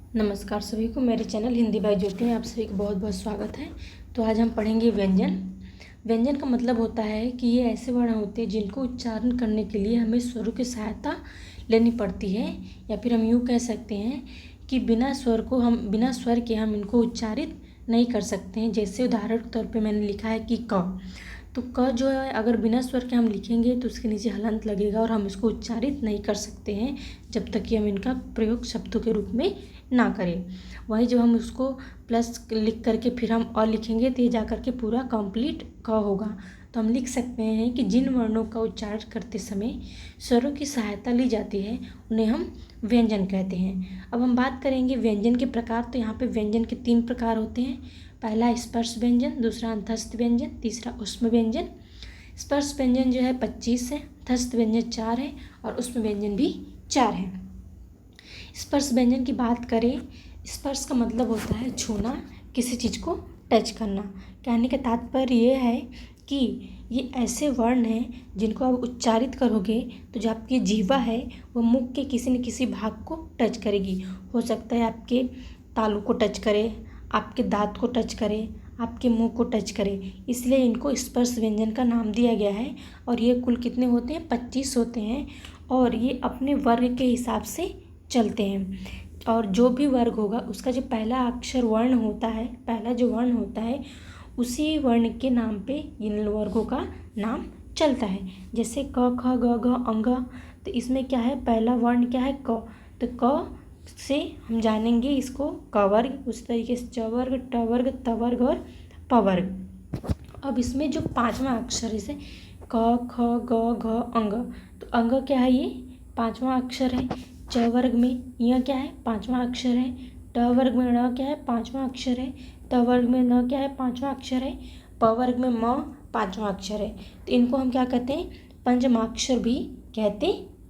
नमस्कार सभी को, मेरे चैनल हिंदी बाय ज्योति में आप सभी का बहुत बहुत स्वागत है। तो आज हम पढ़ेंगे व्यंजन। व्यंजन का मतलब होता है कि ये ऐसे वर्ण होते हैं जिनको उच्चारण करने के लिए हमें स्वरों की सहायता लेनी पड़ती है, या फिर हम यूँ कह सकते हैं कि बिना स्वर के हम इनको उच्चारित नहीं कर सकते हैं। जैसे उदाहरण के तौर पे मैंने लिखा है कि क, तो क जो है अगर बिना स्वर के हम लिखेंगे तो उसके नीचे हलंत लगेगा और हम इसको उच्चारित नहीं कर सकते हैं जब तक कि हम इनका प्रयोग शब्दों के रूप में ना करें। वही जब हम उसको प्लस लिख करके फिर हम और लिखेंगे तो ये जा करके पूरा कंप्लीट क होगा। तो हम लिख सकते हैं कि जिन वर्णों का उच्चारण करते समय स्वरों की सहायता ली जाती है उन्हें हम व्यंजन कहते हैं। अब हम बात करेंगे व्यंजन के प्रकार। तो यहाँ पे व्यंजन के 3 प्रकार होते हैं। पहला स्पर्श व्यंजन, दूसरा अंतस्थ व्यंजन, तीसरा ऊष्म व्यंजन। स्पर्श व्यंजन जो है 25 है, अंतस्थ व्यंजन 4 है और ऊष्म व्यंजन भी 4 है। स्पर्श व्यंजन की बात करें, स्पर्श का मतलब होता है छूना, किसी चीज़ को टच करना। कहने का तात्पर्य ये है कि ये ऐसे वर्ण हैं जिनको आप उच्चारित करोगे तो जो आपकी जीवा है वो मुख के किसी न किसी भाग को टच करेगी। हो सकता है आपके तालू को टच करे, आपके दांत को टच करे, आपके मुंह को टच करे, इसलिए इनको स्पर्श व्यंजन का नाम दिया गया है। और ये कुल कितने होते हैं? 25 होते हैं और ये अपने वर्ग के हिसाब से चलते हैं। और जो भी वर्ग होगा उसका जो पहला अक्षर वर्ण होता है, पहला जो वर्ण होता है उसी वर्ण के नाम पे इन वर्गों का नाम चलता है। जैसे क ख ग घ अंग, तो इसमें क्या है? पहला वर्ण क्या है? क। तो क से हम जानेंगे इसको क वर्ग, उस तरीके से च वर्ग, ट वर्ग, त वर्ग और प वर्ग। अब इसमें जो 5वां अक्षर है, जैसे क ख ग घ अंग, तो अंग क्या है? ये 5वां अक्षर है। च वर्ग में यह क्या है? 5वां अक्षर है। ट वर्ग में ण क्या है? 5वां अक्षर है। त वर्ग में न क्या है? 5वां अक्षर है। प वर्ग में म 5वां अक्षर है। तो इनको हम क्या कहते हैं? पंचमाक्षर भी कहते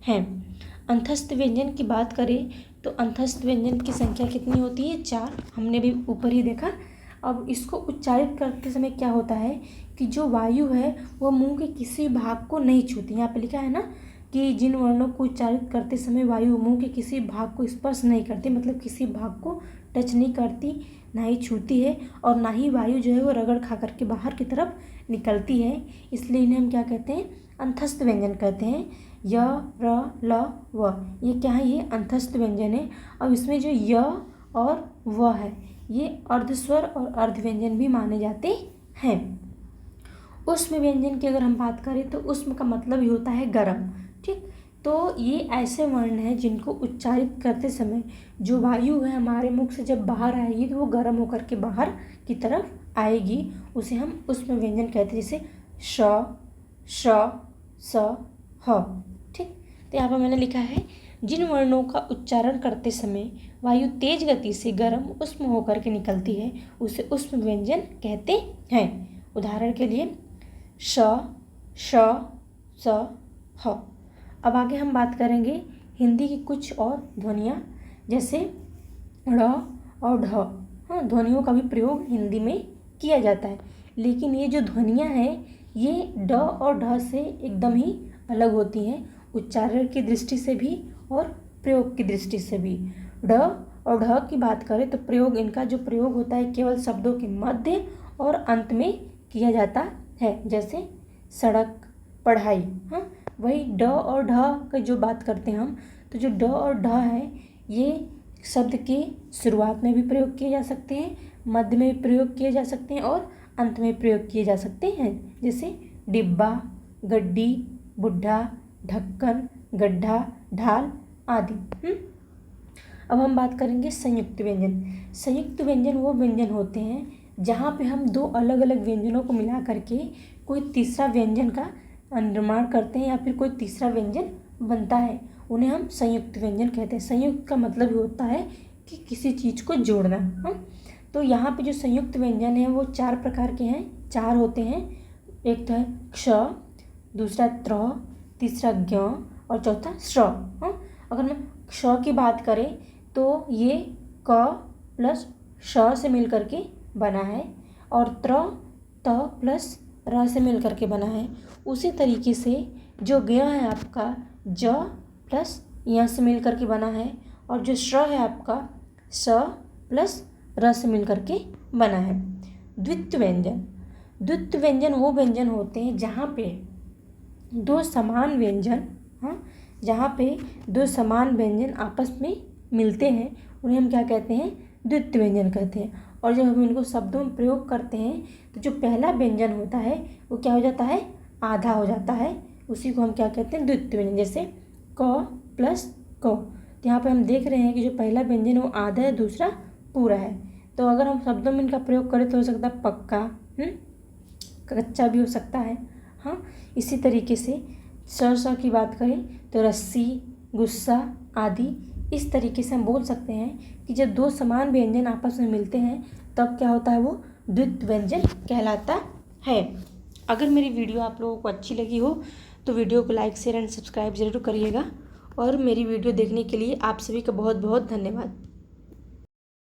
हैं। अंतस्थ व्यंजन की बात करें तो अंतस्थ व्यंजन की संख्या कितनी होती है? 4। हमने भी ऊपर ही देखा। अब इसको उच्चारित करते समय क्या होता है कि जो वायु है वह मुंह के किसी भाग को नहीं छूती। यहाँ पे लिखा है ना कि जिन वर्णों को उच्चारित करते समय वायु मुंह के किसी भाग को स्पर्श नहीं करती, मतलब किसी भाग को टच नहीं करती, ना ही छूती है और ना ही वायु जो है वो रगड़ खा करके बाहर की तरफ निकलती है, इसलिए इन्हें हम क्या कहते हैं? अंतस्थ व्यंजन कहते हैं। य, र, ल, व, ये क्या है? ये अंतस्थ व्यंजन है। अब इसमें जो य और व है ये अर्धस्वर और अर्ध व्यंजन भी माने जाते हैं। ऊष्म व्यंजन की अगर हम बात करें तो ऊष्म का मतलब ही होता है गर्म। ठीक, तो ये ऐसे वर्ण हैं जिनको उच्चारित करते समय जो वायु है हमारे मुख से जब बाहर आएगी तो वो गर्म होकर के बाहर की तरफ आएगी, उसे हम ऊष्म व्यंजन कहते हैं। जैसे श, श, स, ह। ठीक, तो यहाँ पर मैंने लिखा है जिन वर्णों का उच्चारण करते समय वायु तेज गति से गर्म ऊष्म होकर के निकलती है उसे ऊष्म व्यंजन कहते हैं। उदाहरण के लिए श, श, स, ह। अब आगे हम बात करेंगे हिंदी की कुछ और ध्वनियाँ, जैसे ढ़ और ढ। हाँ, ध्वनियों का भी प्रयोग हिंदी में किया जाता है, लेकिन ये जो ध्वनियाँ हैं ये ड और ढ से एकदम ही अलग होती हैं, उच्चारण की दृष्टि से भी और प्रयोग की दृष्टि से भी। ड और ढ की बात करें तो इनका जो प्रयोग होता है केवल शब्दों के मध्य और अंत में किया जाता है, जैसे सड़क, पढ़ाई। हाँ, वही ड और ढ की जो बात करते हैं हम, तो जो ड और ढ है ये शब्द के शुरुआत में भी प्रयोग किए जा सकते हैं, मध्य में भी प्रयोग किए जा सकते हैं और अंत में प्रयोग किए जा सकते हैं। जैसे डिब्बा, गड्डी, बुढ़ा, ढक्कन, गड्ढा, ढाल आदि। अब हम बात करेंगे संयुक्त व्यंजन। संयुक्त व्यंजन वो व्यंजन होते हैं जहाँ पे हम दो अलग अलग व्यंजनों को मिला करके कोई तीसरा व्यंजन का निर्माण करते हैं या फिर कोई तीसरा व्यंजन बनता है, उन्हें हम संयुक्त व्यंजन कहते हैं। संयुक्त का मतलब होता है कि किसी चीज़ को जोड़ना। हाँ, तो यहाँ पे जो संयुक्त व्यंजन है वो 4 प्रकार के हैं, 4 होते हैं। एक तो है क्ष, दूसरा त्र, तीसरा ज्ञ और चौथा श्र। हाँ, अगर मैं क्ष की बात करें तो ये क प्लस श से मिल करके बना है और त्र त प्लस र से मिल करके बना है। उसी तरीके से जो ज्ञ है आपका ज प्लस य से मिल करके बना है और जो श्र है आपका स प्लस र से मिल करके बना है। द्वित्व व्यंजन, द्वित्व व्यंजन वो व्यंजन होते हैं जहाँ पे दो समान व्यंजन, हाँ, जहाँ पे दो समान व्यंजन आपस में मिलते हैं उन्हें हम क्या कहते हैं, द्वित्व व्यंजन कहते हैं। और जब हम इनको शब्दों में प्रयोग करते हैं तो जो पहला व्यंजन होता है वो क्या हो जाता है, आधा हो जाता है, उसी को हम क्या कहते हैं, द्वित्व व्यंजन। जैसे क प्लस क, तो यहाँ पे हम देख रहे हैं कि जो पहला व्यंजन है वो आधा है, दूसरा पूरा है। तो अगर हम शब्दों में इनका प्रयोग करें तो हो सकता है पक्का, कच्चा भी हो सकता है। हाँ, इसी तरीके से स की बात करें तो रस्सी, गुस्सा आदि। इस तरीके से हम बोल सकते हैं कि जब दो समान व्यंजन आपस में मिलते हैं तब क्या होता है, वो द्वित्व व्यंजन कहलाता है। अगर मेरी वीडियो आप लोगों को अच्छी लगी हो तो वीडियो को लाइक, शेयर एंड सब्सक्राइब जरूर करिएगा। और मेरी वीडियो देखने के लिए आप सभी का बहुत बहुत धन्यवाद।